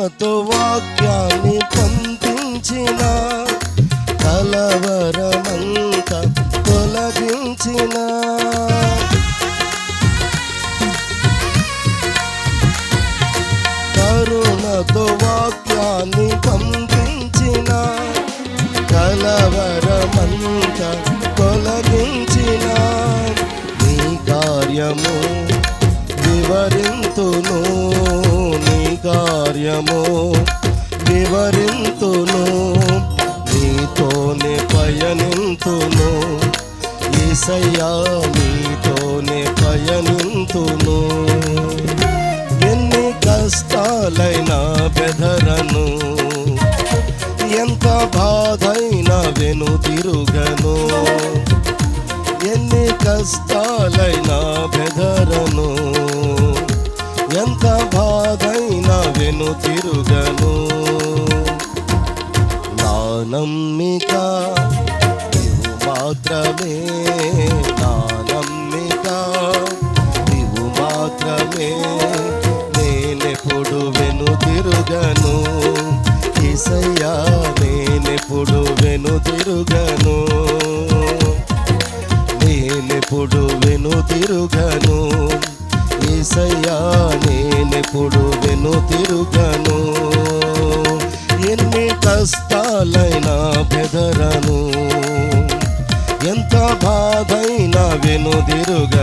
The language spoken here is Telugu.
కరుణతో వాక్యాన్ని పంపించిన, కలవరమంతా తొలగించిన, కరుణతో వాక్యాన్ని పంపించిన, కలవరమంతా తొలగించిన, నీ కార్యము వివరింతును, నీ కార్యము వివరింతును, నీతోనే పయనింతును, యేసయ్యా నీతోనే పయనింతును. ఎన్ని కష్టాలైనా బెదరను, ఎంత బాధైనా వెనుతిరుగను, ఎన్ని కష్టాలైనా బెదరను, ఎంత బాధైనా వెనుతిరుగను. నా నమ్మిక నీవు మాత్రమే, నా నమ్మిక నీవు మాత్రమే, నేనెప్పుడు వెనుతిరుగను, యేసయ్యా నేనెప్పుడు వెనుతిరుగను, నేనెప్పుడు వెనుతిరుగను, యేసయ్యా నేనెప్పుడు వెనుతిరుగను. ఎన్ని కష్టాలైనా బెదరను, ఎంత బాధైనా వెనుదిరుగను.